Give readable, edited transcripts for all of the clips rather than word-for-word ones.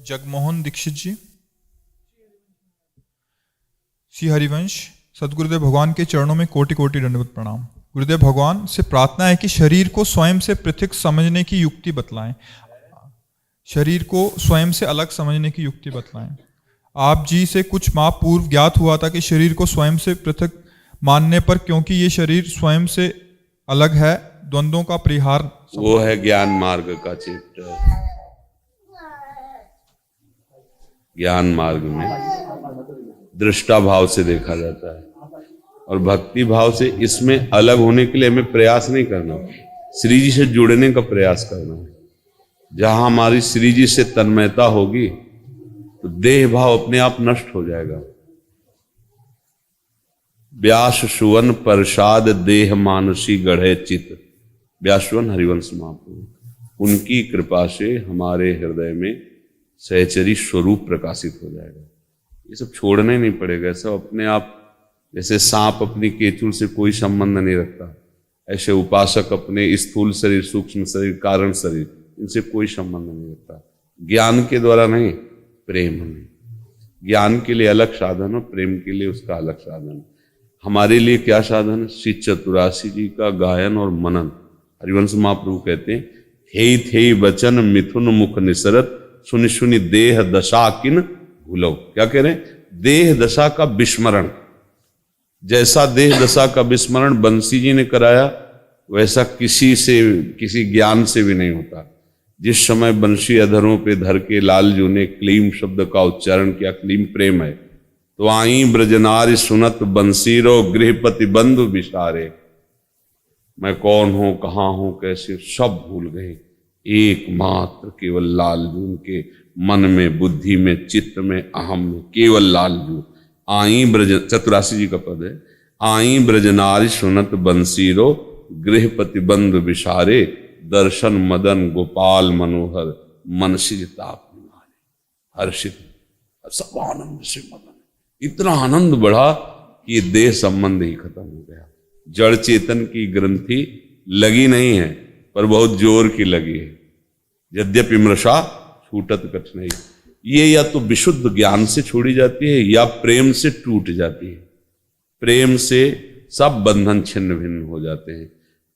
जगमोहन दीक्षित जी, श्री हरिवंश। सदगुरुदेव भगवान के चरणों में कोटि कोटि दंडवत प्रणाम। गुरुदेव भगवान से प्रार्थना है कि शरीर को स्वयं से पृथक समझने की युक्ति बतलाएं। शरीर को स्वयं से अलग समझने की युक्ति बतलाएं। आप जी से कुछ माह पूर्व ज्ञात हुआ था कि शरीर को स्वयं से पृथक मानने पर, क्योंकि ये शरीर स्वयं से अलग है, द्वंद्वों का परिहार वो है ज्ञान मार्ग का चैप्टर। ज्ञान मार्ग में दृष्टा भाव से देखा जाता है और भक्ति भाव से इसमें अलग होने के लिए हमें प्रयास नहीं करना, श्री जी से जुड़ने का प्रयास करना है। जहां हमारी श्री जी से तन्मयता होगी तो देह भाव अपने आप नष्ट हो जाएगा। व्यास सुवन प्रसाद देह मानसी गढ़े चित, व्यासवन हरिवंश महाप्रभु, उनकी कृपा से हमारे हृदय में सहचरी स्वरूप प्रकाशित हो जाएगा। ये सब छोड़ना ही नहीं पड़ेगा, सब अपने आप। जैसे सांप अपनी केचुल से कोई संबंध नहीं रखता, ऐसे उपासक अपने स्थूल शरीर, सूक्ष्म शरीर, कारण शरीर, इनसे कोई संबंध नहीं रखता। ज्ञान के द्वारा नहीं, प्रेम नहीं। ज्ञान के लिए अलग साधन हो, प्रेम के लिए उसका अलग साधन। हमारे लिए क्या साधन है? श्री चतुरासी जी का गायन और मनन। हरिवंश महाप्रभु कहते हैं, हे थे वचन मिथुन मुख निसरत, सुनि सुनि देह दशा किन भूलो। क्या कह रहे हैं? देह दशा का विस्मरण। जैसा देह दशा का विस्मरण बंसी जी ने कराया, वैसा किसी ज्ञान से भी नहीं होता। जिस समय बंसी अधरों पे धर के लालजू ने क्लीम शब्द का उच्चारण किया, क्लीम प्रेम है, तो आई ब्रजनारी सुनत बंसीरो गृहपति बंधु विसारे। मैं कौन हूं, कहां हूं, कैसे, सब भूल गए। एकमात्र केवल लालजू के मन में, बुद्धि में, चित्त में, अहम में, केवल लालजू। आई ब्रज, चतुरासी जी का पद है, आई ब्रजनारी सुनत बंसीरो गृहपति बंधु विसारे, दर्शन मदन गोपाल मनोहर, मनसिज ताप निवारे। हर्षित, सब आनंद से मदन। इतना आनंद बढ़ा कि ये देह संबंध ही खत्म हो गया। जड़ चेतन की ग्रंथि लगी नहीं है, पर बहुत जोर की लगी है। यद्यपि मृषा छूटत कठिनाई। ये या तो विशुद्ध ज्ञान से छोड़ी जाती है या प्रेम से टूट जाती है। प्रेम से सब बंधन छिन्न भिन्न हो जाते हैं।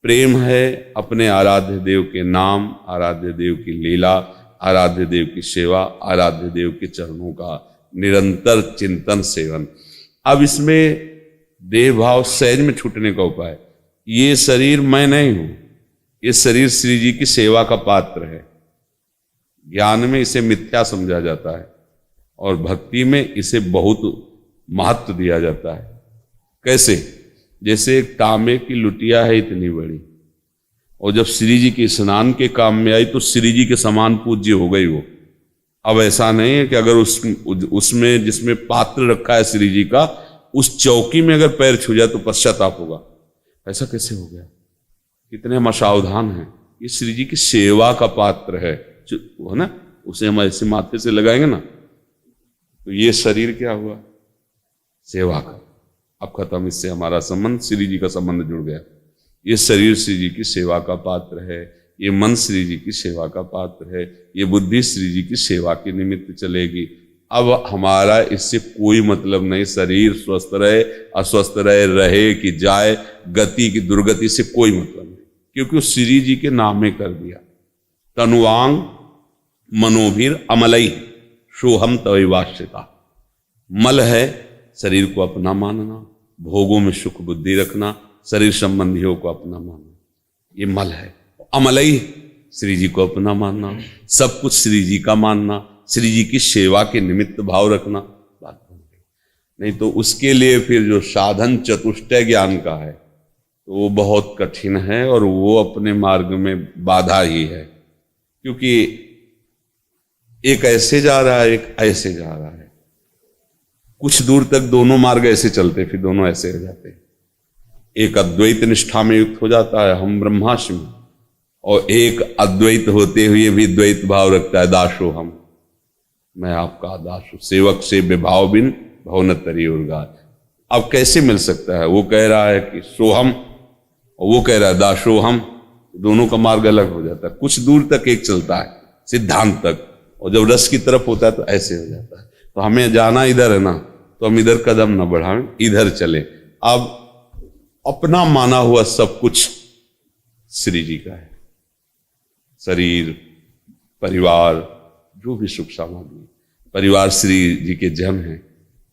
प्रेम है अपने आराध्य देव के नाम, आराध्य देव की लीला, आराध्य देव की सेवा, आराध्य देव के चरणों का निरंतर चिंतन सेवन। अब इसमें देह भाव सहज में छूटने का उपाय, ये शरीर मैं नहीं हूं, ये शरीर श्री जी की सेवा का पात्र है। ज्ञान में इसे मिथ्या समझा जाता है और भक्ति में इसे बहुत महत्व दिया जाता है। कैसे? जैसे एक तांबे की लुटिया है इतनी बड़ी, और जब श्री जी के स्नान के काम में आई तो श्री जी के समान पूज्य हो गई वो। अब ऐसा नहीं है कि अगर उसमें जिसमें पात्र रखा है श्री जी का, उस चौकी में अगर पैर छू जाए तो पश्चाताप होगा। ऐसा कैसे हो गया? कितने हम असावधान हैं। ये श्री जी की सेवा का पात्र है ना, उसे हम ऐसे माथे से लगाएंगे ना, तो ये शरीर क्या हुआ? सेवा का। अब खत्म, इससे हमारा संबंध, श्री जी का संबंध जुड़ गया। ये शरीर श्री जी की सेवा का पात्र है, ये मन श्री जी की सेवा का पात्र है, ये बुद्धि श्री जी की सेवा के निमित्त चलेगी। अब हमारा इससे कोई मतलब नहीं, शरीर स्वस्थ रहे, अस्वस्थ रहे कि जाए, गति की दुर्गति से कोई मतलब नहीं, क्योंकि उस श्री जी के नामे कर दिया। तनुवांग मनोभीर अमलई सोहम तवैवाश्रिता। मल है शरीर को अपना मानना, भोगों में सुख बुद्धि रखना, शरीर संबंधियों को अपना मानना, ये मल है। अमलई श्री जी को अपना मानना, सब कुछ श्री जी का मानना, श्री जी की सेवा के निमित्त भाव रखना, बात बन गई। नहीं तो उसके लिए फिर जो साधन चतुष्टय ज्ञान का है तो वो बहुत कठिन है और वो अपने मार्ग में बाधा ही है, क्योंकि एक ऐसे जा रहा है, एक ऐसे जा रहा है। कुछ दूर तक दोनों मार्ग ऐसे चलते, फिर दोनों ऐसे हो जाते। एक अद्वैत निष्ठा में युक्त हो जाता है, हम ब्रह्मास्मि, और एक अद्वैत होते हुए भी द्वैत भाव रखता है, दासो हम, मैं आपका दास हूं, सेवक से विभाव बिन भवन तरी उर्गा। अब कैसे मिल सकता है? वो कह रहा है कि सोहम और वो कह रहा है दासो हम, दोनों का मार्ग अलग हो जाता है। कुछ दूर तक एक चलता है, सिद्धांत तक, और जब रस की तरफ होता है तो ऐसे हो जाता है। तो हमें जाना इधर है ना, तो हम इधर कदम न बढ़ाएं, इधर चले। अब अपना माना हुआ सब कुछ श्री जी का है, शरीर, परिवार, जो भी सुख सामग्री, परिवार श्री जी के जन है,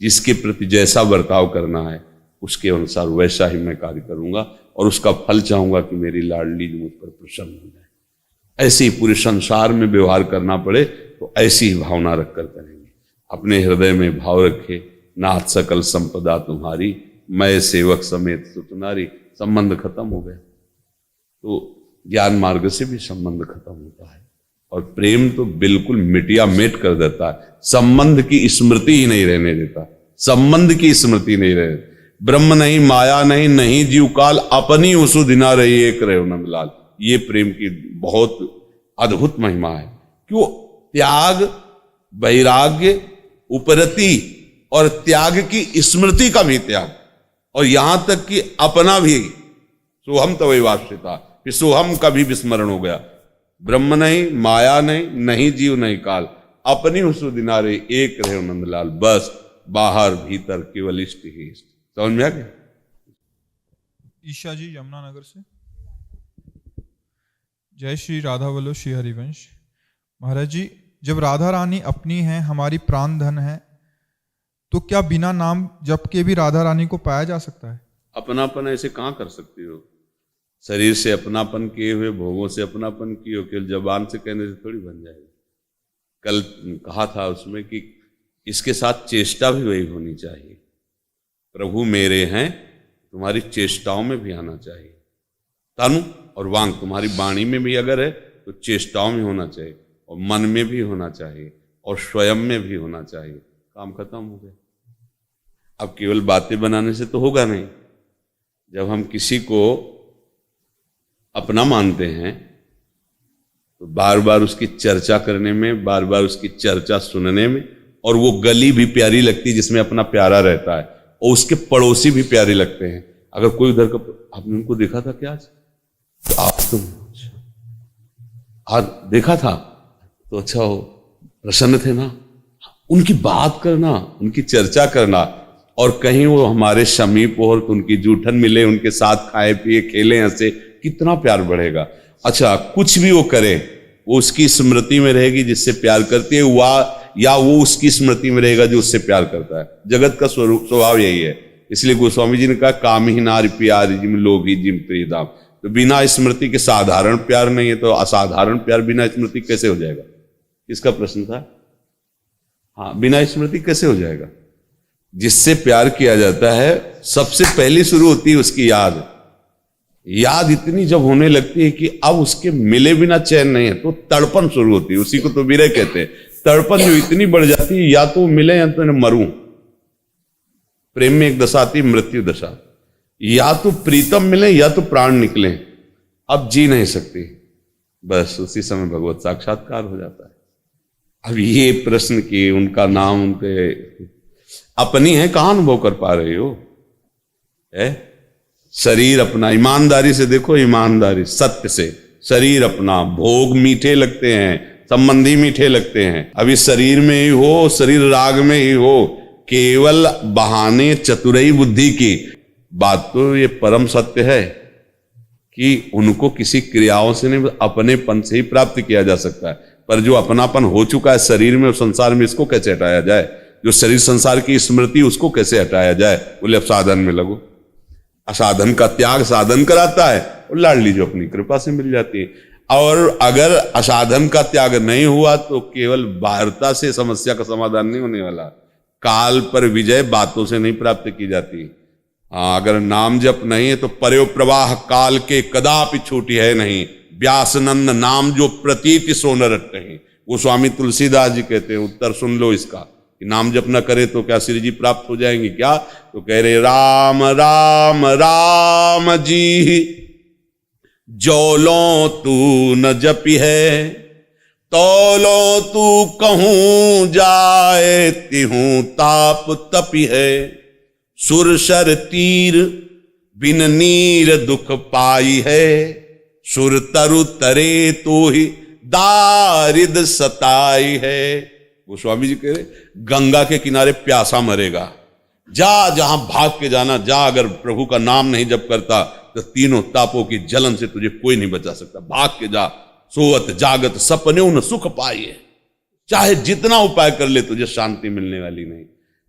जिसके प्रति जैसा बर्ताव करना है उसके अनुसार वैसा ही मैं कार्य करूंगा और उसका फल चाहूंगा कि मेरी लाडली जी मुझ पर प्रसन्न हो जाए। ऐसे ही पूरे संसार में व्यवहार करना पड़े तो ऐसी ही भावना रखकर करेंगे। अपने हृदय में भाव रखे, नाथ सकल संपदा तुम्हारी, मैं सेवक समेत सुतनारी। संबंध खत्म हो गया तो ज्ञान मार्ग से भी संबंध खत्म होता है और प्रेम तो बिल्कुल मिटिया मेट कर देता है। संबंध की स्मृति ही नहीं रहने देता, संबंध की स्मृति नहीं रहे। ब्रह्म नहीं, माया नहीं, नहीं जीव काल, अपनी उसु दिना रही एक रहे नंदलाल। ये प्रेम की बहुत अद्भुत महिमा है। क्यों? त्याग, वैराग्य, उपरति और त्याग की स्मृति का भी त्याग, और यहां तक कि अपना भी सोहम तवै वाश्रिता, फिर सोहम का भी विस्मरण हो गया। ब्रह्म नहीं, माया नहीं, नहीं जीव नहीं काल, अपनी उसु दिनारे एक रहे नंदलाल। बस बाहर भीतर केवल इष्ट ही इष्ट। समझ में आ गया? ईशा जी यमुनानगर से। जय श्री राधा वल्लभ श्री हरिवंश। महाराज जी, जब राधा रानी अपनी हैं, हमारी प्राण धन है, तो क्या बिना नाम जप के भी राधा रानी को पाया जा सकता है? अपनापन ऐसे कहां कर सकती हो? शरीर से अपनापन किए हुए, भोगों से अपनापन किए हो, केवल जबान से कहने से थोड़ी बन जाएगा। कल कहा था उसमें कि इसके साथ चेष्टा भी वही होनी चाहिए। प्रभु मेरे हैं, तुम्हारी चेष्टाओं में भी आना चाहिए। तनु और वांग, तुम्हारी वाणी में भी अगर है तो चेष्टाओं में होना चाहिए, और मन में भी होना चाहिए, और स्वयं में भी होना चाहिए। काम खत्म हो गया। अब केवल बातें बनाने से तो होगा नहीं। जब हम किसी को अपना मानते हैं तो बार बार उसकी चर्चा करने में, बार बार उसकी चर्चा सुनने में, और वो गली भी प्यारी लगती है जिसमें अपना प्यारा रहता है, और उसके पड़ोसी भी प्यारे लगते हैं। अगर कोई उधर का, आपने उनको देखा था क्या आज? तो आप तुम आज देखा था तो अच्छा हो, प्रसन्न थे ना? उनकी बात करना, उनकी चर्चा करना, और कहीं वो हमारे समीप हो तो उनकी जूठन मिले, उनके साथ खाए पिए, खेले, हंसे, कितना प्यार बढ़ेगा। अच्छा, कुछ भी वो करे वो उसकी स्मृति में रहेगी जिससे प्यार करती है, या वो उसकी स्मृति में रहेगा जो उससे प्यार करता है। जगत का स्वभाव यही है। इसलिए गोस्वामी जी ने कहा, काम ही नारी प्यारी जिम लोभी जिम प्रियदाम। तो बिना स्मृति के साधारण प्यार नहीं है, तो असाधारण प्यार बिना स्मृति कैसे हो जाएगा? इसका प्रश्न था। हाँ, बिना स्मृति कैसे हो जाएगा? जिससे प्यार किया जाता है सबसे पहली शुरू होती है उसकी याद। याद इतनी जब होने लगती है कि अब उसके मिले बिना चैन नहीं है, तो तड़पन शुरू होती है। उसी को तो विरह कहते हैं। तड़पन जो इतनी बढ़ जाती है, या तो मिले या तो मरूं। प्रेम में एक दशा आती है, मृत्यु दशा। या तो प्रीतम मिले या तो प्राण निकले, अब जी नहीं सकती। बस उसी समय भगवत साक्षात्कार हो जाता है। अब ये प्रश्न कि उनका नाम उनके अपनी है, कहां अनुभव कर पा रहे हो? है शरीर अपना। ईमानदारी से देखो, ईमानदारी सत्य से। शरीर अपना, भोग मीठे लगते हैं, संबंधी मीठे लगते हैं। अभी शरीर में ही हो, शरीर राग में ही हो, केवल बहाने चतुराई बुद्धि की बात। तो ये परम सत्य है कि उनको किसी क्रियाओं से नहीं, अपनेपन से ही प्राप्त किया जा सकता है। पर जो अपनापन हो चुका है शरीर में और संसार में, इसको कैसे हटाया जाए? जो शरीर संसार की स्मृति, उसको कैसे हटाया जाए? बोले अब साधन में लगो। असाधन का त्याग साधन कराता है, और लाडली जो अपनी कृपा से मिल जाती है। और अगर असाधन का त्याग नहीं हुआ तो केवल बाहरता से समस्या का समाधान नहीं होने वाला। काल पर विजय बातों से नहीं प्राप्त की जाती। अगर नाम जप नहीं है तो पर्यो प्रवाह काल के कदापि छूटी है नहीं। व्यासनंद नाम जो प्रतीति सो न रट नहीं। वो स्वामी तुलसीदास जी कहते हैं, उत्तर सुन लो इसका, कि नाम जप न करे तो क्या श्री जी प्राप्त हो जाएंगे क्या? तो कह रहे, राम राम राम जी जोलो तू न जपी है, तोलो तू कहूं जाए तिहूं ताप तपी है। सुरसर तीर बिन नीर दुख पाई है, सुर तरु तरे तो ही दारिद सताई है। गोस्वामी जी कह रहे गंगा के किनारे प्यासा मरेगा, जा जहां भाग के जाना, जा। अगर प्रभु का नाम नहीं जप करता तो तीनों तापों की जलन से तुझे कोई नहीं बचा सकता। भाग के जा, सोवत जागत सपने उन सुख पाइए। चाहे जितना उपाय कर ले तुझे शांति मिलने वाली नहीं।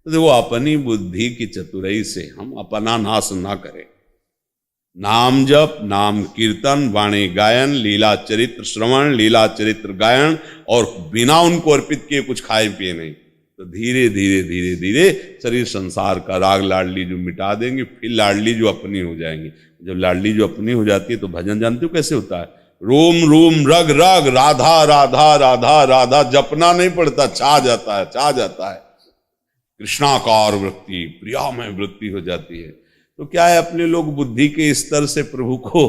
तो वो अपनी बुद्धि की चतुराई से हम अपना नाश ना करें। नाम जप, नाम कीर्तन, वाणी गायन, लीला चरित्र श्रवण, लीला चरित्र गायन, और बिना उनको अर्पित किए कुछ खाए पिए नहीं, तो धीरे धीरे धीरे धीरे शरीर संसार का राग लाडली जो मिटा देंगे, फिर लाडली जो अपनी हो जाएंगी। जब लाडली जो अपनी हो जाती है तो भजन जानते हो कैसे होता है? रोम रोम रग रग राधा राधा राधा राधा, जपना नहीं पड़ता, छा जाता है, छा जाता है। कृष्णाकार वृत्ति, प्रियामय वृत्ति हो जाती है। तो क्या है, अपने लोग बुद्धि के स्तर से प्रभु को,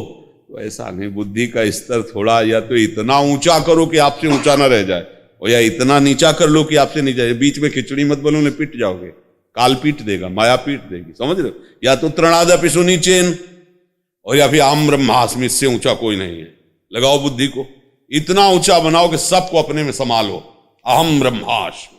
तो ऐसा नहीं, बुद्धि का स्तर थोड़ा या तो इतना ऊंचा करो कि आपसे ऊंचा ना रह जाए, और या इतना नीचा कर लो कि आपसे नीचा। बीच में खिचड़ी मत बनो, नहीं पिट जाओगे, काल पीट देगा, माया पीट देगी, समझ रहे हो? या तो तृणादा पिशुनी चेन, और या फिर आम ब्रह्मास्मि, इससे ऊंचा कोई नहीं है। लगाओ बुद्धि को, इतना ऊंचा बनाओ कि सबको अपने में संभालो, अहम ब्रह्मास्मि।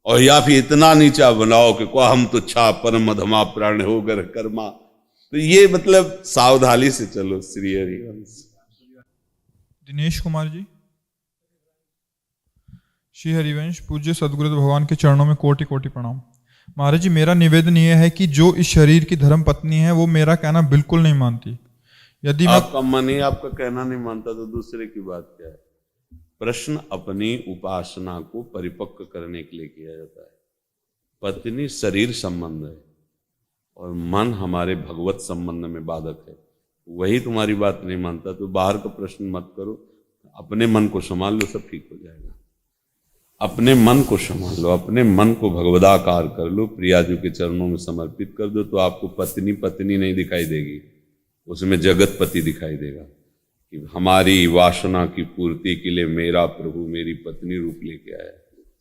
और या फिर इतना नीचा बनाओ कि को हम तुच्छा परम अधमा प्राण हो गर कर्मा। तो ये मतलब सावधानी से चलो। श्री हरिवंश। दिनेश कुमार जी। श्री हरिवंश। पूज्य सदगुरुदेव भगवान के चरणों में कोटि कोटि प्रणाम। महाराज जी, मेरा निवेदन यह है कि जो इस शरीर की धर्म पत्नी है वो मेरा कहना बिल्कुल नहीं मानती। यदि आपका मन ही आपका कहना नहीं मानता तो दूसरे की बात क्या है? प्रश्न अपनी उपासना को परिपक्व करने के लिए किया जाता है। पत्नी शरीर संबंध है और मन हमारे भगवत संबंध में बाधक है। वही तुम्हारी बात नहीं मानता तो बाहर का प्रश्न मत करो, अपने मन को संभाल लो, सब ठीक हो जाएगा। अपने मन को संभाल लो, अपने मन को भगवदाकार कर लो, प्रियाजू के चरणों में समर्पित कर दो, तो आपको पत्नी पत्नी नहीं दिखाई देगी, उसमें जगतपति दिखाई देगा कि हमारी वासना की पूर्ति के लिए मेरा प्रभु मेरी पत्नी रूप लेके आया।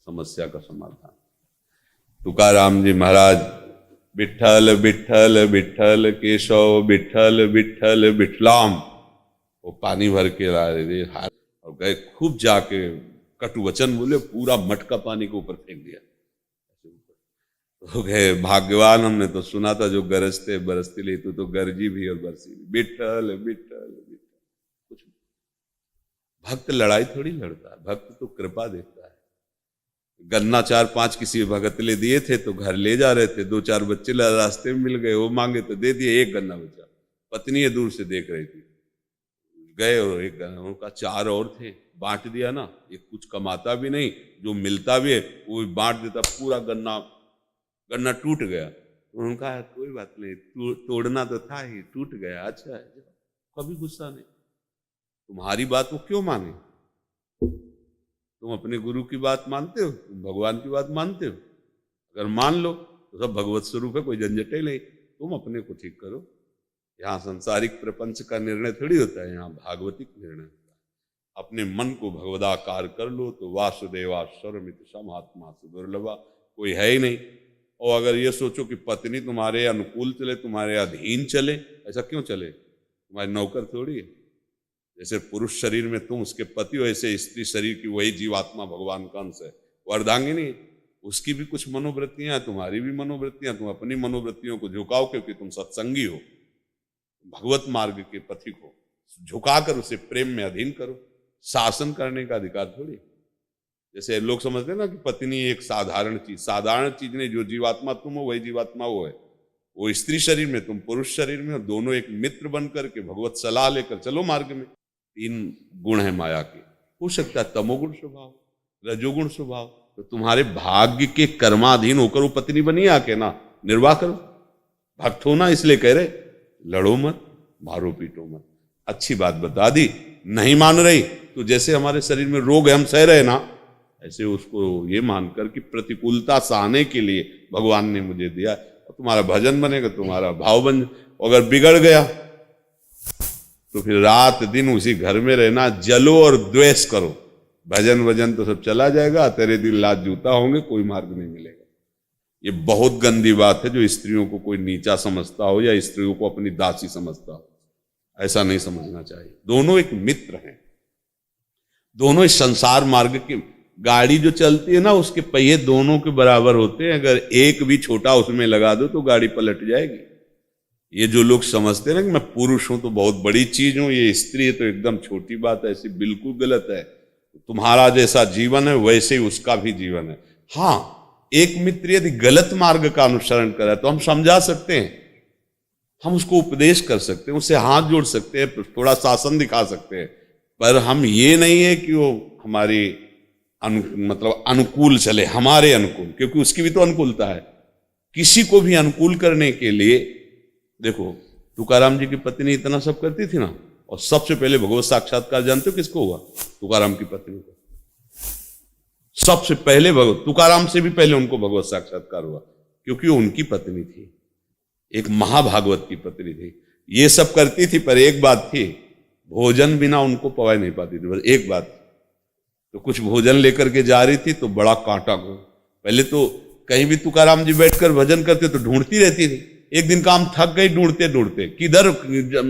समस्या का समाधान। तुकाराम जी महाराज, विठ्ठल विठ्ठल विठ्ठल केशव विठ्ठल विठ्ठल विठलाम, वो पानी भर के ला रहे थे और गए, खूब जाके कटु वचन बोले, पूरा मटका पानी के ऊपर फेंक दिया। तो गए भाग्यवान, हमने तो सुना था जो गरजते बरसते ले, तो गरजी भी और बरसी भी। विठ्ठल विठ्ठल विठ्ठल। कुछ भक्त लड़ाई थोड़ी लड़ता है, भक्त तो कृपा देता है। गन्ना 4-5 किसी भगत ले दिए थे तो घर ले जा रहे थे, 2-4 बच्चे रास्ते में मिल गए, वो मांगे तो दे दिए, एक गन्ना बचा। पत्नी दूर से देख रही थी, गए और एक गन्ना, उनका 4 और थे, बांट दिया ना। ये कुछ कमाता भी नहीं, जो मिलता भी है वो बांट देता, पूरा गन्ना टूट गया। उन्होंने कहा कोई बात नहीं, तोड़ना तो था ही, टूट गया, अच्छा है, कभी गुस्सा नहीं। तुम्हारी बात वो क्यों माने? तुम अपने गुरु की बात मानते हो, तुम भगवान की बात मानते हो? अगर मान लो तो सब भगवत स्वरूप है, कोई झंझट ही नहीं। तुम अपने को ठीक करो। यहाँ सांसारिक प्रपंच का निर्णय थोड़ी होता है, यहाँ भागवतिक निर्णय होता है। अपने मन को भगवदाकार कर लो तो वासुदेवा सर्वमित समात्मा सुदुर्लभा, कोई है ही नहीं। और अगर ये सोचो कि पत्नी तुम्हारे अनुकूल चले, तुम्हारे अधीन चले, ऐसा क्यों चले? तुम्हारी नौकर थोड़ी है। जैसे पुरुष शरीर में तुम उसके पति हो, ऐसे स्त्री शरीर की वही जीवात्मा भगवान का अंश है, वो अर्धांगिनी, उसकी भी कुछ मनोवृत्तियां, तुम्हारी भी मनोवृत्तियां। तुम अपनी मनोवृत्तियों को झुकाओ क्योंकि तुम सत्संगी हो, भगवत मार्ग के पथिक हो, झुकाकर उसे प्रेम में अधीन करो। शासन करने का अधिकार थोड़ी। जैसे लोग समझते हैं ना कि पत्नी एक साधारण चीज नहीं, जो जीवात्मा तुम हो वही जीवात्मा वो है। वो स्त्री शरीर में, तुम पुरुष शरीर में, और दोनों एक मित्र बन करके भगवत सलाह लेकर चलो मार्ग में। 3 गुण है माया के, हो सकता है तमोगुण स्वभाव, रजोगुण स्वभाव, तो तुम्हारे भाग्य के कर्माधीन होकर वो पत्नी बनी आके ना निर्वाह करो। भक्त हो ना, इसलिए कह रहे लड़ो मत, मारो पीटो मत। अच्छी बात बता दी, नहीं मान रही तो जैसे हमारे शरीर में रोग है हम सह रहे ना, ऐसे उसको ये मानकर कि प्रतिकूलता सहने के लिए भगवान ने मुझे दिया। तुम्हारा भजन बनेगा, तुम्हारा भाव बन। अगर बिगड़ गया तो फिर रात दिन उसी घर में रहना, जलो और द्वेष करो। भजन वजन तो सब चला जाएगा, तेरे दिन लात जूता होंगे, कोई मार्ग नहीं मिलेगा। ये बहुत गंदी बात है जो स्त्रियों को कोई नीचा समझता हो या स्त्रियों को अपनी दासी समझता हो। ऐसा नहीं समझना चाहिए, दोनों एक मित्र हैं। दोनों इस संसार मार्ग की गाड़ी जो चलती है ना, उसके पहिए दोनों के बराबर होते हैं। अगर एक भी छोटा उसमें लगा दो तो गाड़ी पलट जाएगी। ये जो लोग समझते हैं ना कि मैं पुरुष हूं तो बहुत बड़ी चीज हूं, ये स्त्री है तो एकदम छोटी बात है, ऐसी बिल्कुल गलत है। तुम्हारा जैसा जीवन है वैसे ही उसका भी जीवन है। हाँ, एक मित्र यदि गलत मार्ग का अनुसरण करे तो हम समझा सकते हैं, हम उसको उपदेश कर सकते हैं, उससे हाथ जोड़ सकते हैं, थोड़ा शासन दिखा सकते हैं, पर हम ये नहीं है कि वो हमारी मतलब अनुकूल चले, हमारे अनुकूल, क्योंकि उसकी भी तो अनुकूलता है। किसी को भी अनुकूल करने के लिए, देखो तुकाराम जी की पत्नी इतना सब करती थी ना, और सबसे पहले भगवत साक्षात्कार जानते हो किसको हुआ? तुकाराम की पत्नी को। सबसे पहले तुकाराम से भी पहले उनको भगवत साक्षात्कार हुआ, क्योंकि वो उनकी पत्नी थी, एक महाभागवत की पत्नी थी। ये सब करती थी, पर एक बात थी, भोजन बिना उनको पवा नहीं पाती थी, बस एक बात। तो कुछ भोजन लेकर के जा रही थी तो बड़ा कांटा को, पहले तो कहीं भी तुकाराम जी बैठकर भजन करते तो ढूंढती रहती थी। एक दिन काम थक गई ढूंढते ढूंढते, किधर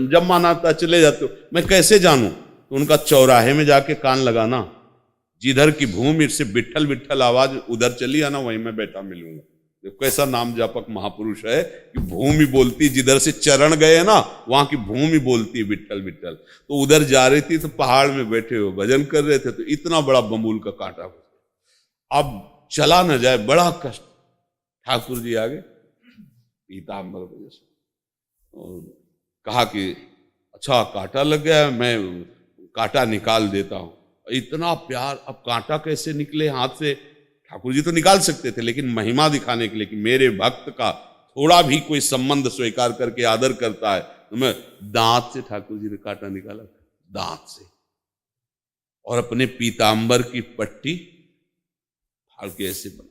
जब मन आता चले जाते हो, मैं कैसे जानूं? तो उनका चौराहे में जाके कान लगाना, जिधर की भूमि से विट्ठल विट्ठल आवाज उधर चली आना, वहीं मैं बैठा मिलूंगा। देखो कैसा नाम जापक महापुरुष है कि भूमि बोलती, जिधर से चरण गए ना वहां की भूमि बोलती विट्ठल विट्ठल। तो उधर जा रही थी तो पहाड़ में बैठे हो भजन कर रहे थे, तो इतना बड़ा बमूल का कांटा, अब चला न जाए, बड़ा कष्ट। ठाकुर जी आगे पीताम्बर वजह से और कहा कि अच्छा कांटा लग गया, मैं कांटा निकाल देता हूं। इतना प्यार, अब कांटा कैसे निकले हाथ से? ठाकुर जी तो निकाल सकते थे, लेकिन महिमा दिखाने के लिए कि मेरे भक्त का थोड़ा भी कोई संबंध स्वीकार करके आदर करता है, तो मैं दांत से, ठाकुर जी ने कांटा निकाला दांत से, और अपने पीताम्बर की पट्टी फाड़ के ऐसे बना।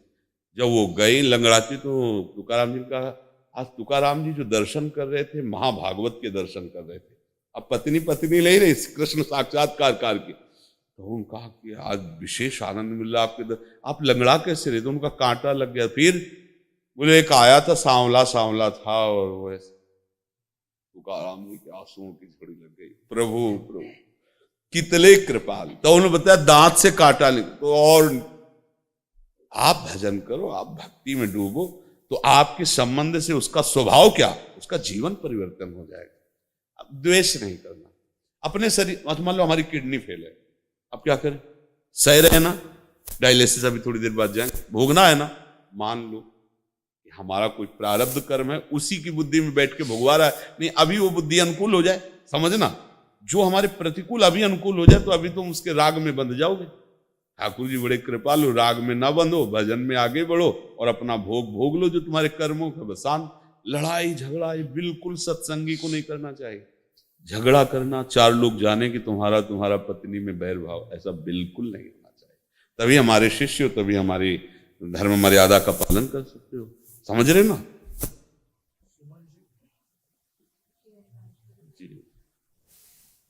जब वो गई लंगड़ाती तो तुकाराम जी ने कहा, आज तुकाराम जी जो दर्शन कर रहे थे महाभागवत के दर्शन कर रहे थे, अब पत्नी पत्नी ले रही कृष्ण साक्षात्कार की। तो उन्होंने कहा कि आज विशेष आनंद मिल रहा आपके आप लंगड़ा कैसे रहे? तो उनका कांटा लग गया। फिर बोले एक आया था सांवला सांवला था, और वो ऐसे तुकाराम जी के आंसुओं की झड़ी लग गई। प्रभु प्रभु कितने कृपाल। तो उन्होंने बताया दांत से कांटा निकला। तो और आप भजन करो, आप भक्ति में डूबो, तो आपके संबंध से उसका स्वभाव क्या, उसका जीवन परिवर्तन हो जाएगा। अब द्वेष नहीं करना अपने शरीर। मान लो हमारी किडनी फेल है, अब क्या करें? सह रहे ना, डायलिसिस अभी थोड़ी देर बाद जाए, भोगना है ना। मान लो हमारा कोई प्रारब्ध कर्म है, उसी की बुद्धि में बैठ के भोगवा रहा है, नहीं अभी वो बुद्धि अनुकूल हो जाए, समझना, जो हमारे प्रतिकूल अभी अनुकूल हो जाए तो अभी तुम उसके राग में बंध जाओगे। ठाकुर जी बड़े कृपालु, राग में ना बंधो, भजन में आगे बढ़ो और अपना भोग भोग लो जो तुम्हारे कर्मों का बसान। लड़ाई झगड़ा ये बिल्कुल सत्संगी को नहीं करना चाहिए। झगड़ा करना, चार लोग जाने कि तुम्हारा पत्नी में बैर भाव, ऐसा बिल्कुल नहीं होना चाहिए। तभी हमारे शिष्य हो, तभी हमारी धर्म मर्यादा का पालन कर सकते हो। समझ रहे ना?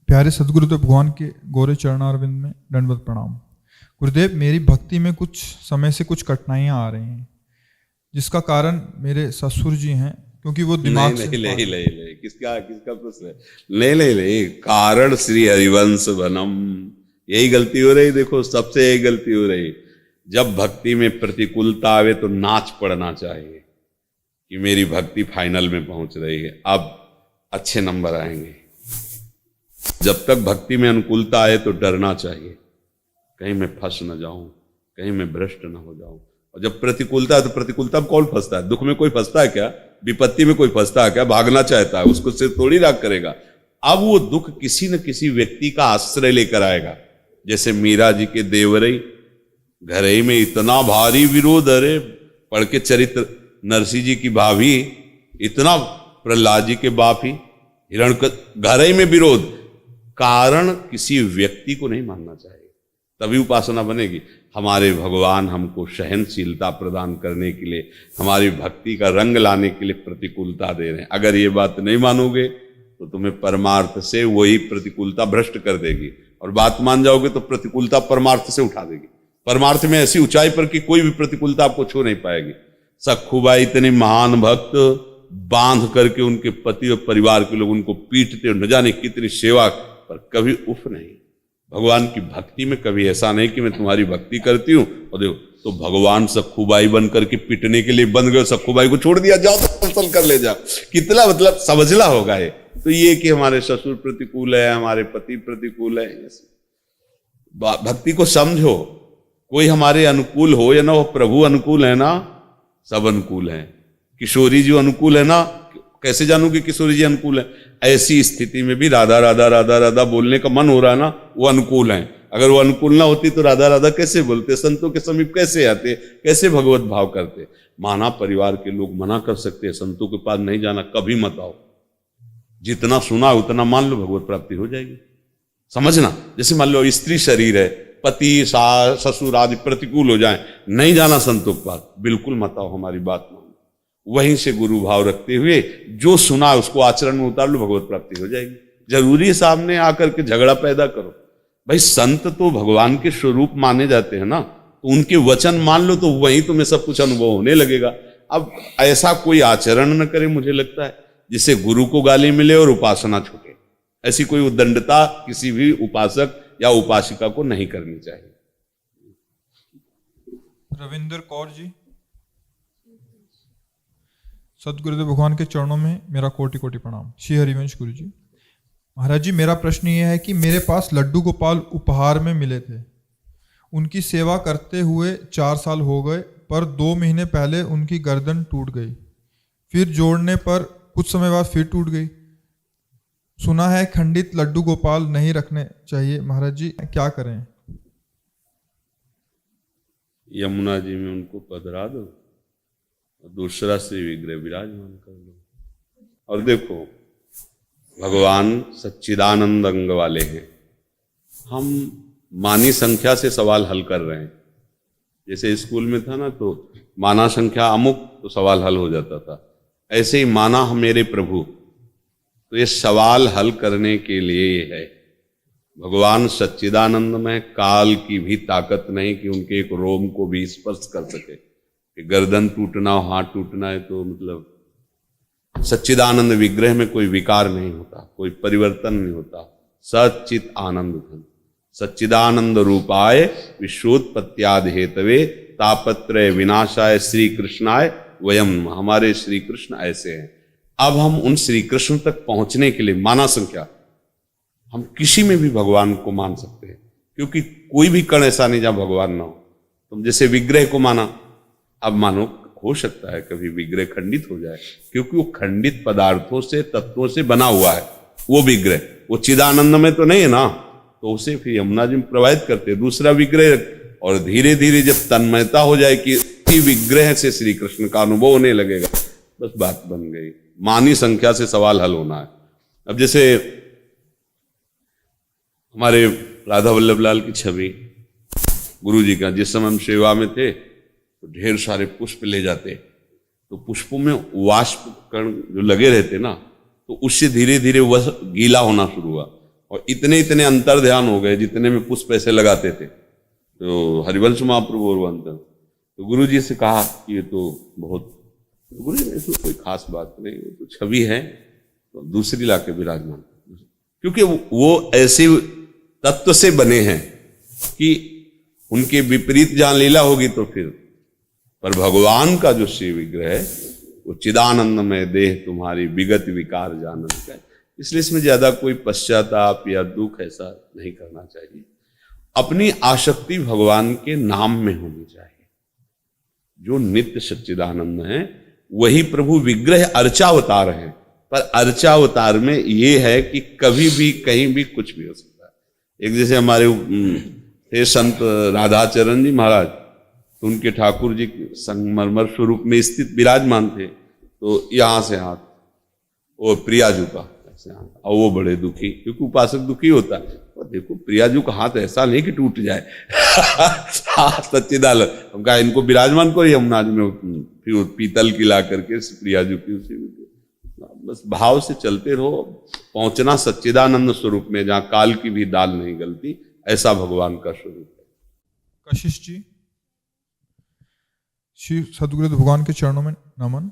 प्यारे सदगुरुदेव भगवान के गोरे चरणारविंद में दंडवत प्रणाम। गुरुदेव, मेरी भक्ति में कुछ समय से कुछ कठिनाइयां आ रही हैं, जिसका कारण मेरे ससुर जी हैं, क्योंकि वो दिमाग से किसका प्रश्न है? नहीं, कारण श्री हरिवंश बनम, यही गलती हो रही। देखो सबसे यही गलती हो रही। जब भक्ति में प्रतिकूलता आवे तो नाच पड़ना चाहिए कि मेरी भक्ति फाइनल में पहुंच रही है, अब अच्छे नंबर आएंगे। जब तक भक्ति में अनुकूलता आए तो डरना चाहिए, कहीं मैं फंस न जाऊं, कहीं मैं भ्रष्ट न हो जाऊं। और जब प्रतिकूलता है तो प्रतिकूलता में कौन फंसता है? दुख में कोई फंसता है क्या? विपत्ति में कोई फंसता है क्या? भागना चाहता है, उसको सिर्फ थोड़ी राग करेगा। अब वो दुख किसी न किसी व्यक्ति का आश्रय लेकर आएगा। जैसे मीरा जी के देवरई घरई में इतना भारी विरोध, अरे पढ़ के चरित्र, नरसिंह जी की भाभी, इतना प्रहलाद जी के बाप ही घरई में विरोध। कारण किसी व्यक्ति को नहीं मानना चाहिए, तभी उपासना बनेगी। हमारे भगवान हमको सहनशीलता प्रदान करने के लिए, हमारी भक्ति का रंग लाने के लिए प्रतिकूलता दे रहे हैं। अगर ये बात नहीं मानोगे तो तुम्हें परमार्थ से वही प्रतिकूलता भ्रष्ट कर देगी, और बात मान जाओगे तो प्रतिकूलता परमार्थ से उठा देगी। परमार्थ में ऐसी ऊंचाई पर कि कोई भी प्रतिकूलता आपको छू नहीं पाएगी। सखुबाई इतने महान भक्त, बांध करके उनके पति और परिवार के लोग उनको पीटते और न जाने कितनी सेवा, पर कभी उफ नहीं। भगवान की भक्ति में कभी ऐसा नहीं कि मैं तुम्हारी भक्ति करती हूँ और देखो तो भगवान सखुबाई बन करके पिटने के लिए बन गए, सखुबाई को छोड़ दिया, जाओ तो फसल कर ले जाओ। कितना मतलब समझला होगा ये। तो ये कि हमारे ससुर प्रतिकूल है, हमारे पति प्रतिकूल है, भक्ति को समझो। कोई हमारे अनुकूल हो या ना हो, प्रभु अनुकूल है ना, सब अनुकूल है। किशोरी जी अनुकूल है ना, कैसे जानू कि किशोरी जी अनुकूल है? ऐसी स्थिति में भी राधा राधा राधा राधा बोलने का मन हो रहा है ना, वो अनुकूल है। अगर वो अनुकूल ना होती तो राधा राधा कैसे बोलते, संतों के समीप कैसे आते, कैसे भगवत भाव करते? माना परिवार के लोग मना कर सकते हैं, संतों के पास नहीं जाना, कभी मत आओ। जितना सुना उतना मान लो, भगवत प्राप्ति हो जाएगी। समझना, जैसे मान लो स्त्री शरीर है, पति सास ससुर आदि प्रतिकूल हो जाए, नहीं जाना संतों के पास, बिल्कुल मत आओ, हमारी बात मानो। वहीं से गुरु भाव रखते हुए जो सुना उसको आचरण में उतार लो, भगवत प्राप्ति हो जाएगी। जरूरी है सामने आकर के झगड़ा पैदा करो? भाई संत तो भगवान के स्वरूप माने जाते हैं ना, तो उनके वचन मान लो, तो वहीं तुम्हें सब कुछ अनुभव होने लगेगा। अब ऐसा कोई आचरण न करे, मुझे लगता है, जिससे गुरु को गाली मिले और उपासना छूटे। ऐसी कोई उद्दंडता किसी भी उपासक या उपासिका को नहीं करनी चाहिए। रविंद्र कौर जी, सदगुरुदेव भगवान के चरणों में मेरा कोटि कोटि प्रणाम। श्री हरिवंश गुरु जी। महाराज जी, मेरा प्रश्न ये है कि मेरे पास लड्डू गोपाल उपहार में मिले थे। उनकी सेवा करते हुए 4 साल हो गए, पर 2 महीने पहले उनकी गर्दन टूट गई, फिर जोड़ने पर कुछ समय बाद फिर टूट गई। सुना है खंडित लड्डू गोपाल नहीं रखने चाहिए। महाराज जी क्या करें? यमुना जी में उनको पधरा दो, दूसरा श्री विग्रह विराजमान कर लो। और देखो, भगवान सच्चिदानंद अंग वाले हैं। हम मानी संख्या से सवाल हल कर रहे हैं। जैसे स्कूल में था ना, तो माना संख्या अमुक, तो सवाल हल हो जाता था। ऐसे ही माना हम मेरे प्रभु, तो ये सवाल हल करने के लिए है। भगवान सच्चिदानंद में काल की भी ताकत नहीं कि उनके एक रोम को भी स्पर्श कर सके। कि गर्दन टूटना हो, हाथ टूटना है, तो मतलब सच्चिदानंद विग्रह में कोई विकार नहीं होता, कोई परिवर्तन नहीं होता। सच्चित आनंद घन सच्चिदानंद रूपाय विश्वोत्पत्त्यादि हेतवे तापत्रय विनाशाय श्री कृष्णाय वयम। हमारे श्री कृष्ण ऐसे हैं। अब हम उन श्री कृष्ण तक पहुंचने के लिए माना संख्या, हम किसी में भी भगवान को मान सकते हैं, क्योंकि कोई भी कण ऐसा नहीं जहां भगवान ना हो। तुम जैसे विग्रह को माना, अब मानो हो सकता है कभी विग्रह खंडित हो जाए, क्योंकि वो खंडित पदार्थों से, तत्वों से बना हुआ है वो विग्रह। वो चिदानंद में तो नहीं है ना, तो उसे फिर यमुना जी में प्रवाहित करते दूसरा विग्रह। और धीरे धीरे जब तन्मयता हो जाए कि विग्रह से श्री कृष्ण का अनुभव होने लगेगा, बस बात बन गई। मानी संख्या से सवाल हल होना है। अब जैसे हमारे राधा वल्लभ लाल की छवि गुरु जी का, जिस समय हम सेवा में थे तो ढेर सारे पुष्प ले जाते, तो पुष्पों में वाष्प कण जो लगे रहते ना, तो उससे धीरे धीरे वह गीला होना शुरू हुआ, और इतने इतने अंतर ध्यान हो गए जितने में पुष्प ऐसे लगाते थे। तो हरिवंश महाप्रभु और अंतर, तो गुरु जी से कहा कि ये तो बहुत, तो गुरु जी ने इसमें कोई खास बात नहीं, वो तो छवि है, तो दूसरी लाके विराजमान, क्योंकि वो ऐसे तत्व से बने हैं कि उनके विपरीत जहां लीला होगी तो फिर। पर भगवान का जो श्री विग्रह है वो चिदानंद में देह तुम्हारी विगत विकार जानन का है। इसलिए इसमें ज्यादा कोई पश्चाताप या दुख ऐसा नहीं करना चाहिए। अपनी आसक्ति भगवान के नाम में होनी चाहिए। जो नित्य सच्चिदानंद है वही प्रभु विग्रह अर्चावतार है, पर अर्चावतार में ये है कि कभी भी कहीं भी कुछ भी हो सकता है। एक जैसे हमारे थे संत राधाचरण जी महाराज, तो उनके ठाकुर जी संगमरमर स्वरूप में स्थित विराजमान थे, तो यहां से हाथ वो प्रियाजू का ऐसे हाथ, और वो बड़े दुखी, क्योंकि उपासक दुखी होता है। और देखो प्रियाजू का हाथ ऐसा नहीं कि टूट जाए सच्चिदानंद, हम कहा इनको विराजमान करो यमुना जी में, फिर पीतल की ला करके प्रियाजू की उसी में, बस भाव से चलते रहो, पहुंचना सच्चिदानंद स्वरूप में जहां काल की भी दाल नहीं गलती। ऐसा भगवान का स्वरूप है। कशिश जी, श्री सदगुरुदेव भगवान के चरणों में नमन।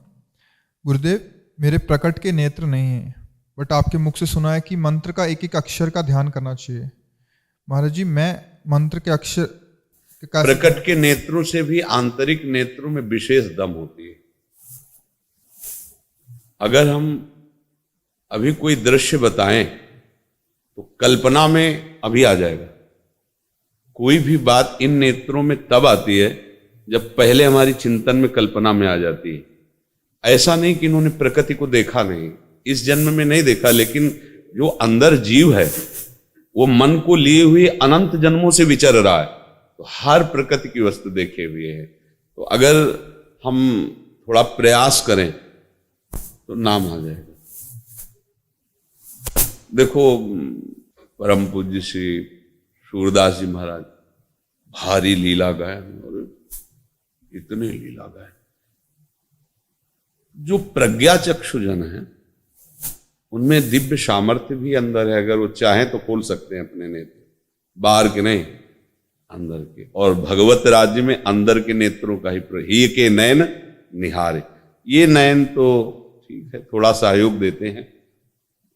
गुरुदेव, मेरे प्रकट के नेत्र नहीं हैं, बट आपके मुख से सुना है कि मंत्र का एक एक अक्षर का ध्यान करना चाहिए। महाराज जी, मैं मंत्र के अक्षर का प्रकट के नेत्रों से भी आंतरिक नेत्रों में विशेष दम होती है। अगर हम अभी कोई दृश्य बताएं तो कल्पना में अभी आ जाएगा। कोई भी बात इन नेत्रों में तब आती है जब पहले हमारी चिंतन में कल्पना में आ जाती है। ऐसा नहीं कि इन्होंने प्रकृति को देखा नहीं, इस जन्म में नहीं देखा, लेकिन जो अंदर जीव है वो मन को लिए हुए अनंत जन्मों से विचर रहा है, तो हर प्रकृति की वस्तु देखे हुए है। तो अगर हम थोड़ा प्रयास करें तो नाम आ जाएगा। देखो, परम पूज्य श्री सूरदास जी महाराज भारी लीला गायन, और इतने लीला गायन। जो प्रज्ञा चक्षुजन है उनमें दिव्य सामर्थ्य भी अंदर है। अगर वो चाहें तो खोल सकते हैं अपने नेत्र, बाहर के नहीं, अंदर के। और भगवत राज्य में अंदर के नेत्रों का ही के नयन निहारे। ये नयन तो ठीक है, थोड़ा सहयोग देते हैं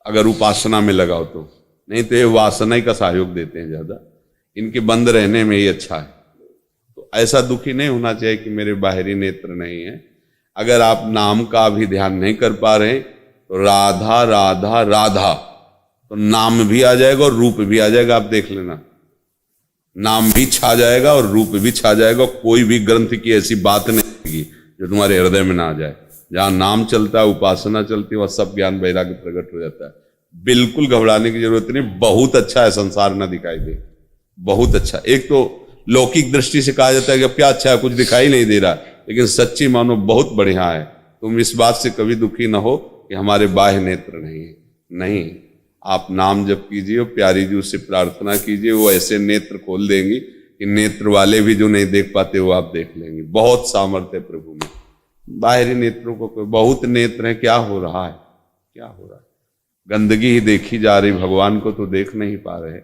अगर उपासना में लगाओ तो, नहीं तो ये वासना ही का सहयोग देते हैं ज्यादा। इनके बंद रहने में ही अच्छा है। तो ऐसा दुखी नहीं होना चाहिए कि मेरे बाहरी नेत्र नहीं है। अगर आप नाम का भी ध्यान नहीं कर पा रहे तो राधा राधा राधा, तो नाम भी आ जाएगा और रूप भी आ जाएगा। आप देख लेना, नाम भी छा जाएगा और रूप भी छा जाएगा। कोई भी ग्रंथ की ऐसी बात नहीं होगी जो तुम्हारे हृदय में ना आ जाए। जहां नाम चलता है, उपासना चलती है, वह सब ज्ञान वैराग्य प्रकट हो जाता है। बिल्कुल घबराने की जरूरत नहीं। बहुत अच्छा है संसार ना दिखाई दे, बहुत अच्छा। एक तो लौकिक दृष्टि से कहा जाता है कि अब क्या अच्छा है, कुछ दिखाई नहीं दे रहा, लेकिन सच्ची मानो बहुत बढ़िया है। तुम इस बात से कभी दुखी ना हो कि हमारे बाह्य नेत्र नहीं है। नहीं, आप नाम जप कीजिए और प्यारी जी उससे प्रार्थना कीजिए, वो ऐसे नेत्र खोल देंगी कि नेत्र वाले भी जो नहीं देख पाते वो आप देख लेंगे। बहुत सामर्थ्य है प्रभु में। बाहरी नेत्रों को, बहुत नेत्र है, क्या हो रहा है, क्या हो रहा है? गंदगी ही देखी जा रही, भगवान को तो देख नहीं पा रहे।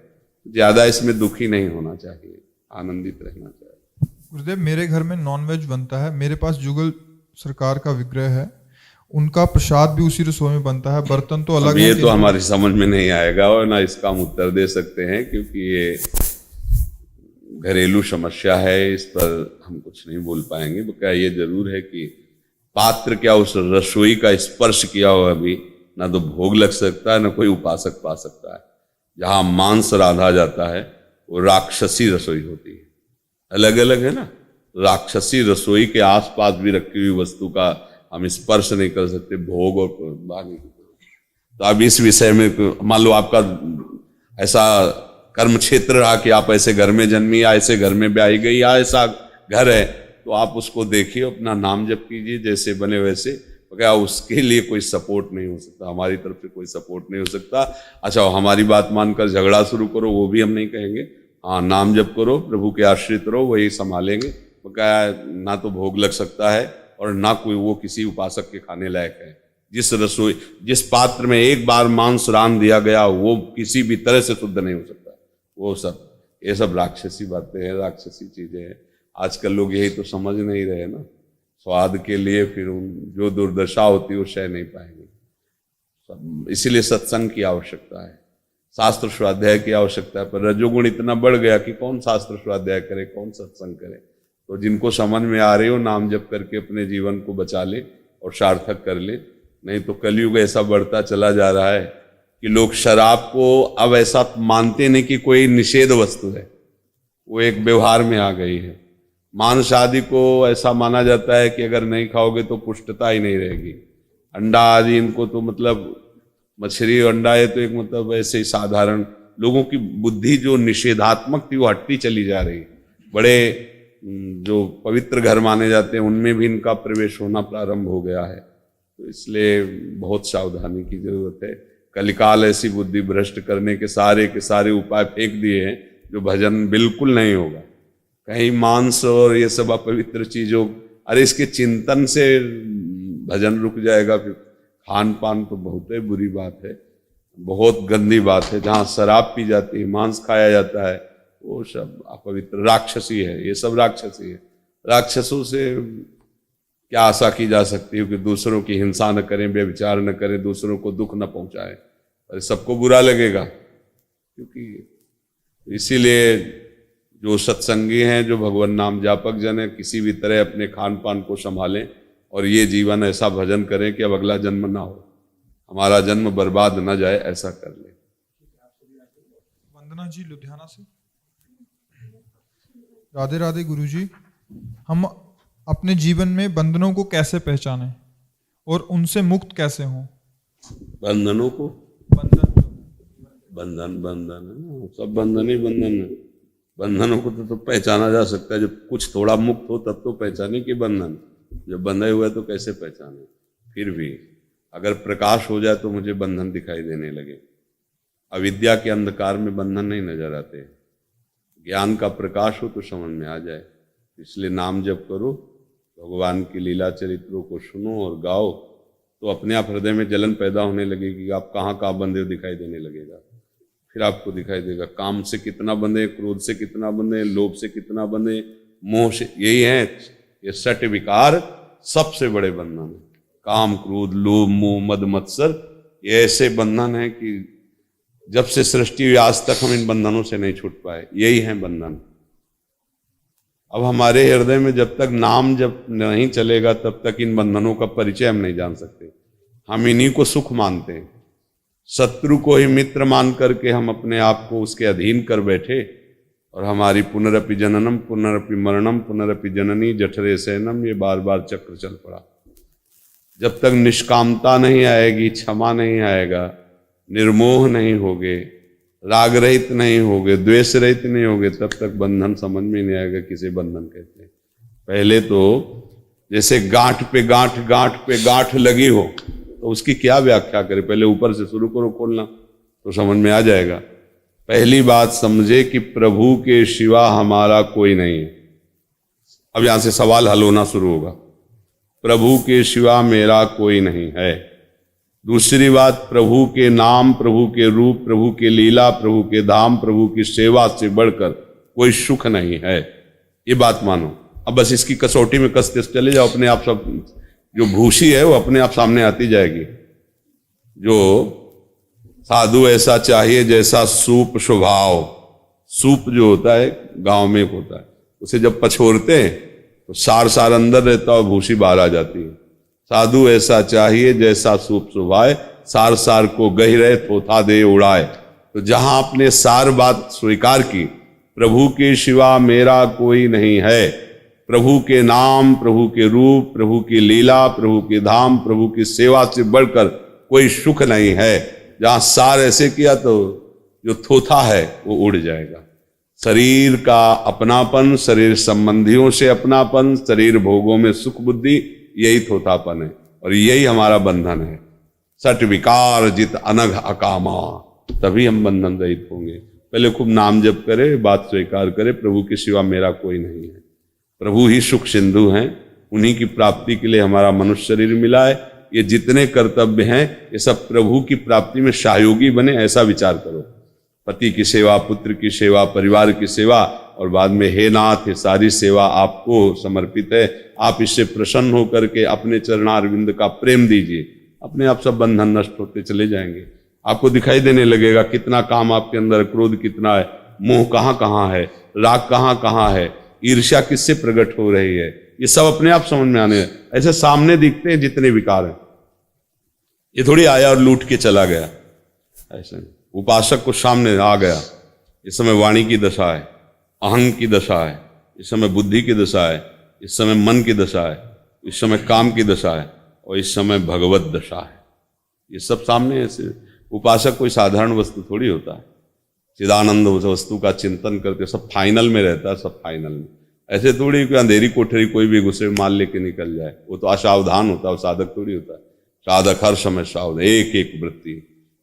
ज्यादा इसमें दुखी नहीं होना चाहिए, आनंदित रहना चाहिए। गुरुदेव, मेरे घर में नॉनवेज बनता है। मेरे पास जुगल सरकार का विग्रह है, उनका प्रसाद भी उसी रसोई में बनता है। बर्तन तो अलग है। ये तो हमारी समझ में नहीं आएगा और ना इसका हम उत्तर दे सकते हैं, क्योंकि ये घरेलू समस्या है। इस पर हम कुछ नहीं बोल पाएंगे। क्या ये जरूर है कि पात्र क्या उस रसोई का स्पर्श किया हो अभी ना तो भोग लग सकता है, ना कोई उपासक पा सकता है। जहां मांस रांधा जाता है वो राक्षसी रसोई होती है। अलग अलग है ना। राक्षसी रसोई के आसपास भी रखी हुई वस्तु का हम स्पर्श नहीं कर सकते, भोग और बाकी। तो अब इस विषय में मान लो आपका ऐसा कर्म क्षेत्र रहा कि आप ऐसे घर में जन्मी या ऐसे घर में ब्याही गई या ऐसा घर है, तो आप उसको देखिए, अपना नाम जप कीजिए जैसे बने वैसे। क्या उसके लिए कोई सपोर्ट नहीं हो सकता, हमारी तरफ से कोई सपोर्ट नहीं हो सकता। अच्छा, हमारी बात मानकर झगड़ा शुरू करो, वो भी हम नहीं कहेंगे। हाँ, नाम जप करो, प्रभु के आश्रित रहो, वही संभालेंगे। क्या ना तो भोग लग सकता है और ना कोई वो किसी उपासक के खाने लायक है। जिस रसोई, जिस पात्र में एक बार मांस रान दिया गया, वो किसी भी तरह से शुद्ध नहीं हो सकता। वो सब, ये सब राक्षसी बातें हैं, राक्षसी चीजें हैं। आजकल लोग यही तो समझ नहीं रहे ना। स्वाद के लिए फिर जो दुर्दशा होती है वो सह नहीं पाएंगे। इसीलिए सत्संग की आवश्यकता है, शास्त्र स्वाध्याय की आवश्यकता है। पर रजोगुण इतना बढ़ गया कि कौन शास्त्र स्वाध्याय करे, कौन सत्संग करे। तो जिनको समझ में आ रही हो, नाम जप करके अपने जीवन को बचा ले और सार्थक कर ले। नहीं तो कलयुग ऐसा बढ़ता चला जा रहा है कि लोग शराब को अब ऐसा मानते नहीं कि कोई निषेध वस्तु है, वो एक व्यवहार में आ गई है। मांस आदि को ऐसा माना जाता है कि अगर नहीं खाओगे तो पुष्टता ही नहीं रहेगी। अंडा आदि, इनको तो मतलब मछली अंडा है तो एक मतलब ऐसे ही साधारण। लोगों की बुद्धि जो निषेधात्मक थी वो हटती चली जा रही। बड़े जो पवित्र घर माने जाते हैं उनमें भी इनका प्रवेश होना प्रारंभ हो गया है। तो इसलिए बहुत सावधानी की जरूरत है। कलिकाल ऐसी बुद्धि भ्रष्ट करने के सारे उपाय फेंक दिए हैं जो भजन बिल्कुल नहीं होगा। कहीं मांस और ये सब अपवित्र चीजों, अरे इसके चिंतन से भजन रुक जाएगा। फिर खान पान तो बहुत ही बुरी बात है, बहुत गंदी बात है। जहाँ शराब पी जाती है, मांस खाया जाता है, वो सब अपवित्र राक्षसी है। ये सब राक्षसी है। राक्षसों से क्या आशा की जा सकती है कि दूसरों की हिंसा न करें, व्यभिचार न करें, दूसरों को दुख न पहुंचाएं। अरे सबको बुरा लगेगा, क्योंकि इसीलिए जो सत्संगी हैं, जो भगवान नाम जापक जन है, किसी भी तरह अपने खान पान को संभालें और ये जीवन ऐसा भजन करें कि अब अगला जन्म ना हो, हमारा जन्म बर्बाद ना जाए, ऐसा कर ले। वंदना जी लुधियाना से। राधे राधे गुरुजी, हम अपने जीवन में बंधनों को कैसे पहचानें और उनसे मुक्त कैसे हों? बंधनों को, बंधन बंधन बंधन है ना, सब बंधन ही बंधन है। बंधनों को तो पहचाना जा सकता है, जब कुछ थोड़ा मुक्त हो तब तो पहचाने कि बंधन, जब बंधे हुए तो कैसे पहचाने। फिर भी अगर प्रकाश हो जाए तो मुझे बंधन दिखाई देने लगे। अविद्या के अंधकार में बंधन नहीं नजर आते, ज्ञान का प्रकाश हो तो समझ में आ जाए। इसलिए नाम जप करो, भगवान की लीला चरित्रों को सुनो और गाओ, तो अपने आप हृदय में जलन पैदा होने लगेगी। आप कहाँ कहाँ बंधे दिखाई देने लगेगा। फिर आपको दिखाई देगा काम से कितना बंधे, क्रोध से कितना बंधे, लोभ से कितना बंधे, मोह से। यही है ये 6 विकार सबसे बड़े बंधन है। काम, क्रोध, लोभ, मोह, मद, मत्सर, ये ऐसे बंधन है कि जब से सृष्टि हुई आज तक हम इन बंधनों से नहीं छूट पाए। यही है बंधन। अब हमारे हृदय में जब तक नाम जब नहीं चलेगा तब तक इन बंधनों का परिचय हम नहीं जान सकते। हम इन्हीं को सुख मानते हैं। शत्रु को ही मित्र मान करके हम अपने आप को उसके अधीन कर बैठे और हमारी पुनरपि जननम पुनरपि मरणम पुनरपि जननी जठरे शयनम, ये बार बार चक्र चल पड़ा। जब तक निष्कामता नहीं आएगी, क्षमा नहीं आएगा, निर्मोह नहीं होगे, राग रहित नहीं होगे, द्वेष रहित नहीं होगे, तब तक बंधन समझ में नहीं आएगा किसे बंधन कहते हैं। पहले तो जैसे गांठ पे गांठ, गांठ पे गांठ लगी हो तो उसकी क्या व्याख्या करें। पहले ऊपर से शुरू करो खोलना तो समझ में आ जाएगा। पहली बात समझे कि प्रभु के सिवा हमारा कोई नहीं है। अब यहां से सवाल हल होना शुरू होगा। प्रभु के सिवा मेरा कोई नहीं है। दूसरी बात, प्रभु के नाम, प्रभु के रूप, प्रभु के लीला, प्रभु के धाम, प्रभु की सेवा से बढ़कर कोई सुख नहीं है। ये बात मानो। अब बस इसकी कसौटी में कसते चले जाओ, अपने आप सब जो भूसी है वो अपने आप सामने आती जाएगी। जो साधु ऐसा चाहिए जैसा सूप स्वभाव, सूप जो होता है गांव में होता है, उसे जब पछोरते हैं तो सार सार अंदर रहता है, भूसी बाहर आ जाती है। साधु ऐसा चाहिए जैसा सूप सुभाए, सार सार को गही रहे थोथा दे उड़ाए। तो जहां आपने सार बात स्वीकार की, प्रभु के सिवा मेरा कोई नहीं है, प्रभु के नाम, प्रभु के रूप, प्रभु की लीला, प्रभु के धाम, प्रभु की सेवा से बढ़कर कोई सुख नहीं है। जहां सार ऐसे किया तो जो थोथा है वो उड़ जाएगा। शरीर का अपनापन, शरीर संबंधियों से अपनापन, शरीर भोगों में सुख बुद्धि, यही थोथापन है और यही हमारा बंधन है। 6 विकार जित अनघ अकामा, तभी हम बंधन रहित होंगे। पहले खूब नाम जप करे, बात स्वीकार करे, प्रभु के सिवा मेरा कोई नहीं है। प्रभु ही सुख सिंधु हैं, उन्हीं की प्राप्ति के लिए हमारा मनुष्य शरीर मिला है। ये जितने कर्तव्य हैं ये सब प्रभु की प्राप्ति में सहयोगी बने, ऐसा विचार करो। पति की सेवा, पुत्र की सेवा, परिवार की सेवा, और बाद में हे नाथ ये सारी सेवा आपको समर्पित है, आप इससे प्रसन्न होकर के अपने चरणारविंद का प्रेम दीजिए। अपने आप सब बंधन नष्ट होते चले जाएंगे। आपको दिखाई देने लगेगा कितना काम आपके अंदर, क्रोध कितना है, मोह कहाँ कहाँ है, राग कहाँ कहाँ है, ईर्ष्या किससे प्रकट हो रही है, ये सब अपने आप समझ में आने। ऐसे सामने दिखते हैं जितने विकार हैं। ये थोड़ी आया और लूट के चला गया, ऐसे उपासक को सामने आ गया। इस समय वाणी की दशा है, अहंग की दशा है, इस समय बुद्धि की दशा है, इस समय मन की दशा है, इस समय काम की दशा है, और इस समय भगवत दशा है। ये सब सामने ऐसे। उपासक कोई साधारण वस्तु थोड़ी होता है। चिदानंद वस्तु का चिंतन करके सब फाइनल में रहता है, सब फाइनल में। ऐसे थोड़ी कोई अंधेरी कोठरी कोई भी गुस्से में माल लेके निकल जाए, वो तो असावधान होता है, वो साधक थोड़ी होता है। साधक हर समय सावधान, एक एक वृत्ति,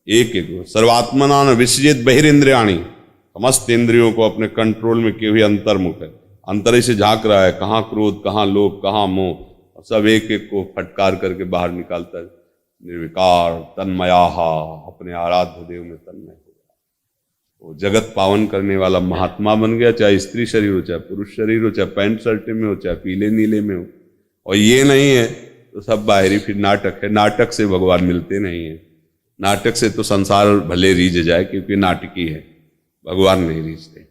एक एक। सर्वात्मना न विसृजित बहिरिंद्रियाणि, समस्त इंद्रियों को अपने कंट्रोल में किए हुए अंतर्मुख है। अंतर ही से झांक रहा है, कहाँ क्रोध, कहाँ लोभ, कहाँ मोह, और सब एक एक को फटकार करके बाहर निकालता है। निर्विकार तन्मयाहा, अपने आराध्य देव में तन्मय हो गया। वो जगत पावन करने वाला महात्मा बन गया, चाहे स्त्री शरीर हो, चाहे पुरुष शरीर हो, चाहे पैंट शर्ट में हो, चाहे पीले नीले में हो। और ये नहीं है तो सब बाहरी फिर नाटक है। नाटक से भगवान मिलते नहीं है। नाटक से तो संसार भले रीझ जाए क्योंकि नाटकी है, भगवान नहीं रीझते।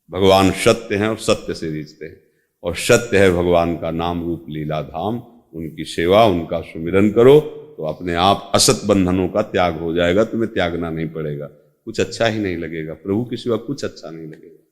भगवान सत्य हैं और सत्य से रीझते हैं, और सत्य है भगवान का नाम रूप लीला धाम। उनकी सेवा, उनका सुमिरन करो तो अपने आप असत बंधनों का त्याग हो जाएगा। तुम्हें त्यागना नहीं पड़ेगा, कुछ अच्छा ही नहीं लगेगा, प्रभु के सिवा कुछ अच्छा नहीं लगेगा।